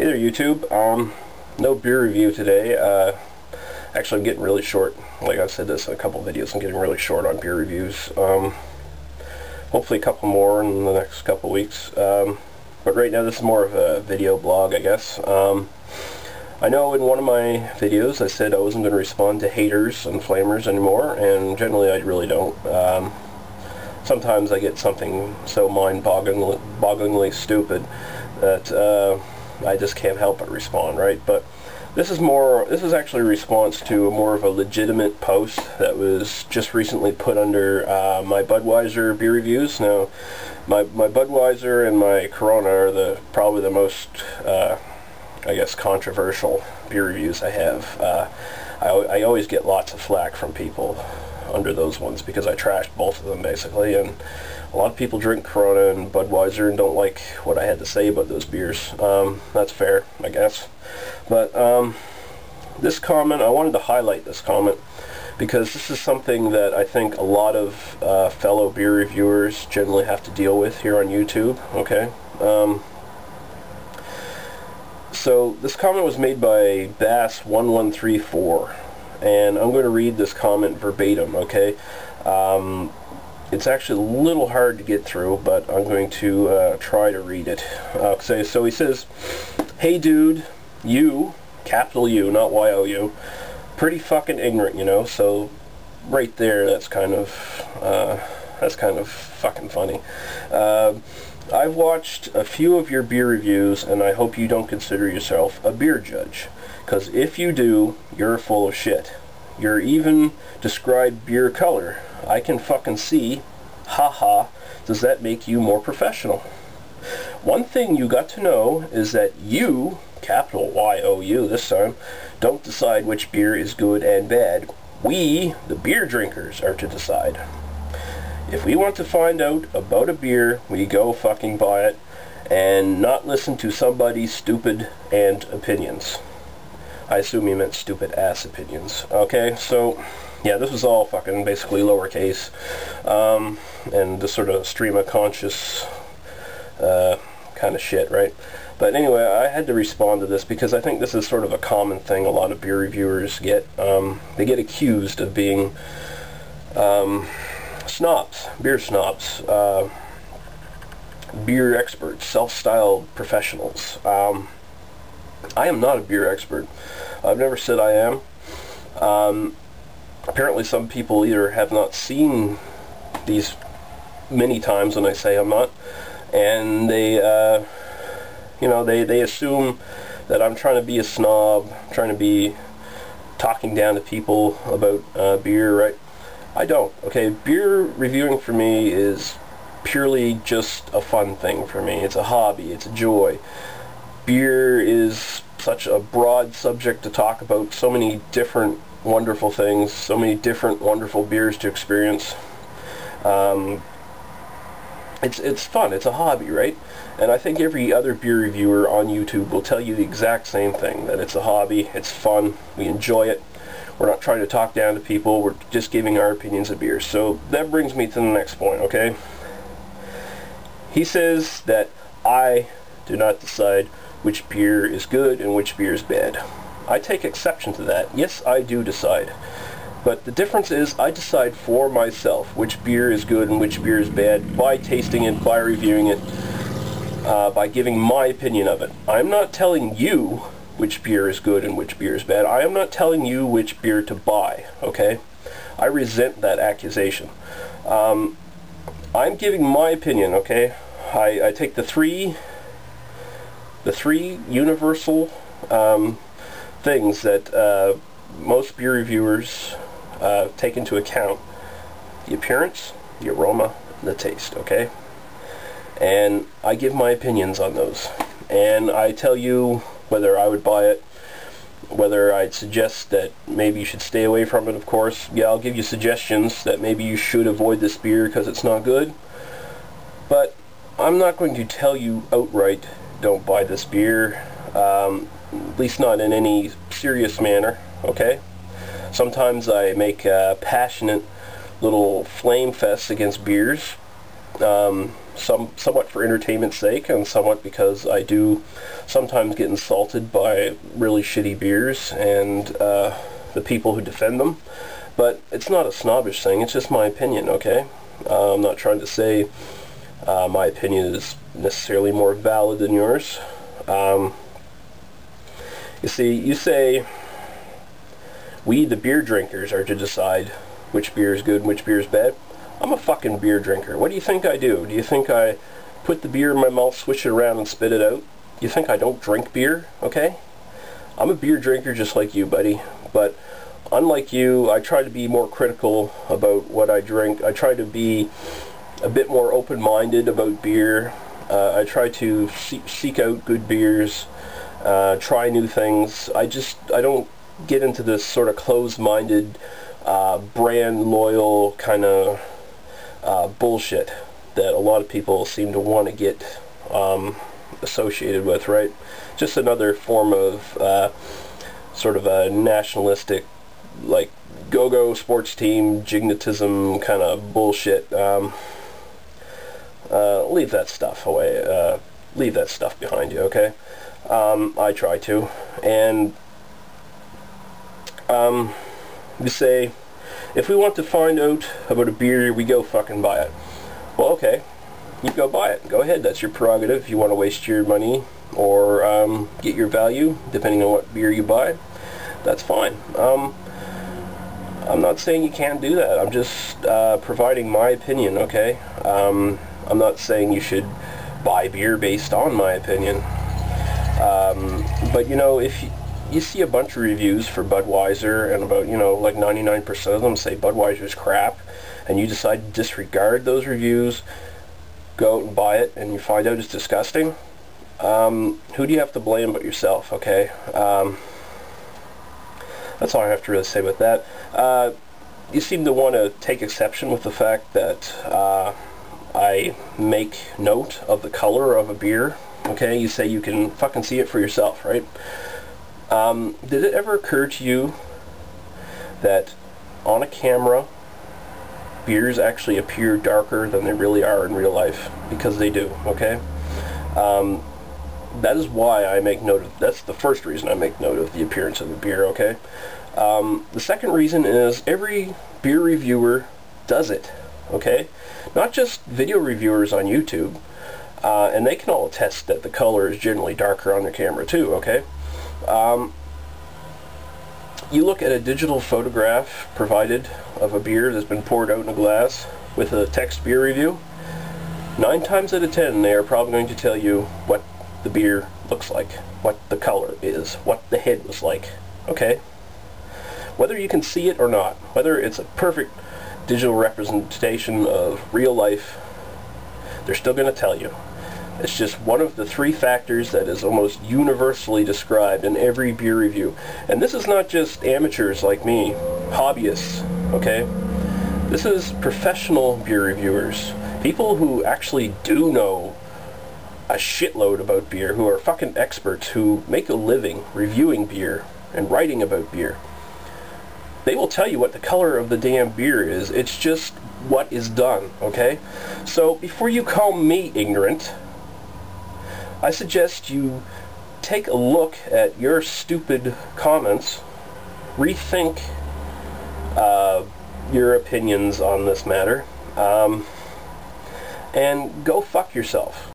Hey there, YouTube. No beer review today. Actually, I'm getting really short. Like I've said this in a couple of videos, I'm getting really short on beer reviews. Hopefully a couple more in the next couple of weeks. But right now this is more of a video blog, I guess. I know in one of my videos I said I wasn't going to respond to haters and flamers anymore, and generally I really don't. Sometimes I get something so mind-bogglingly stupid that I just can't help but respond, right? But this is actually a response to more of a legitimate post that was just recently put under my Budweiser beer reviews. Now, my Budweiser and my Corona are probably the most, I guess, controversial beer reviews I have. I always get lots of flack from people under those ones because I trashed both of them basically, and a lot of people drink Corona and Budweiser and don't like what I had to say about those beers. That's fair, I guess. But this comment, I wanted to highlight this comment because this is something that I think a lot of fellow beer reviewers generally have to deal with here on YouTube, okay? So this comment was made by Bass1134, and I'm going to read this comment verbatim, okay? It's actually a little hard to get through, but I'm going to try to read it. So he says, "Hey dude, you, capital U, not Y-O-U, pretty fucking ignorant, you know." So right there, that's kind of fucking funny. I've watched a few of your beer reviews, and I hope you don't consider yourself a beer judge, because if you do, you're full of shit. You're even described beer color. I can fucking see. Haha. Does that make you more professional? One thing you got to know is that you, capital Y-O-U this time, don't decide which beer is good and bad. We, the beer drinkers, are to decide. If we want to find out about a beer, we go fucking buy it and not listen to somebody's stupid and opinions. I assume you meant stupid ass opinions. Okay, so yeah, this was all fucking basically lowercase, and this sort of stream of conscious kind of shit, right? But anyway, I had to respond to this because I think this is sort of a common thing a lot of beer reviewers get. They get accused of being snobs, beer snobs, beer experts, self-styled professionals. I am not a beer expert. I've never said I am. Apparently some people either have not seen these many times when I say I'm not, and they, you know, they assume that I'm trying to be a snob, trying to be talking down to people about beer, right? I don't, okay? Beer reviewing for me is purely just a fun thing for me. It's a hobby, it's a joy. Beer is such a broad subject to talk about, so many different wonderful things, so many different wonderful beers to experience. It's fun, it's a hobby, right? And I think every other beer reviewer on YouTube will tell you the exact same thing, that it's a hobby, it's fun, we enjoy it. We're not trying to talk down to people, we're just giving our opinions of beer. So that brings me to the next point, okay? He says that I do not decide which beer is good and which beer is bad. I take exception to that. Yes, I do decide. But the difference is I decide for myself which beer is good and which beer is bad by tasting it, by reviewing it, by giving my opinion of it. I'm not telling you which beer is good and which beer is bad. I am not telling you which beer to buy, okay? I resent that accusation. I'm giving my opinion, okay? I take the three universal things that most beer reviewers take into account: the appearance, the aroma, and the taste, okay? And I give my opinions on those. And I tell you whether I would buy it, whether I'd suggest that maybe you should stay away from it, of course. Yeah, I'll give you suggestions that maybe you should avoid this beer because it's not good. But I'm not going to tell you outright, don't buy this beer, at least not in any serious manner, okay? Sometimes I make passionate little flame fests against beers, somewhat for entertainment's sake, and somewhat because I do sometimes get insulted by really shitty beers and the people who defend them. But it's not a snobbish thing, it's just my opinion, okay? I'm not trying to say my opinion is necessarily more valid than yours. You see, you say we, the beer drinkers, are to decide which beer is good and which beer is bad. I'm a fucking beer drinker. What do you think I do? Do you think I put the beer in my mouth, swish it around, and spit it out? You think I don't drink beer, okay? I'm a beer drinker just like you, buddy. But unlike you, I try to be more critical about what I drink. I try to be a bit more open-minded about beer. I try to seek out good beers, try new things. I don't get into this sort of closed-minded, brand loyal kind of bullshit that a lot of people seem to want to get associated with, right? Just another form of sort of a nationalistic, like, go-go sports team, jignatism kind of bullshit. Leave that stuff away. Leave that stuff behind you, okay? I try to. And you say, if we want to find out about a beer, we go fucking buy it. Well, okay, you go buy it. Go ahead, that's your prerogative. If you want to waste your money or get your value, depending on what beer you buy, that's fine. I'm not saying you can't do that. I'm just providing my opinion, okay? I'm not saying you should buy beer based on my opinion. But, you know, if you see a bunch of reviews for Budweiser, and about, you know, like 99% of them say Budweiser's crap, and you decide to disregard those reviews, go out and buy it, and you find out it's disgusting, who do you have to blame but yourself, okay? That's all I have to really say about that. You seem to want to take exception with the fact that I make note of the color of a beer, okay? You say you can fucking see it for yourself, right? Did it ever occur to you that on a camera, beers actually appear darker than they really are in real life? Because they do, okay? That is why I make note of, that's the first reason I make note of the appearance of a beer, okay? The second reason is every beer reviewer does it, okay? Not just video reviewers on YouTube, and they can all attest that the color is generally darker on their camera too, okay? You look at a digital photograph provided of a beer that's been poured out in a glass with a text beer review. 9 times out of 10 they are probably going to tell you what the beer looks like, what the color is, what the head was like, okay? Whether you can see it or not, whether it's a perfect digital representation of real life, they're still going to tell you. It's just one of the 3 factors that is almost universally described in every beer review. And this is not just amateurs like me, hobbyists, okay? This is professional beer reviewers, people who actually do know a shitload about beer, who are fucking experts, who make a living reviewing beer and writing about beer. They will tell you what the color of the damn beer is. It's just what is done, okay? So before you call me ignorant, I suggest you take a look at your stupid comments, rethink your opinions on this matter, and go fuck yourself.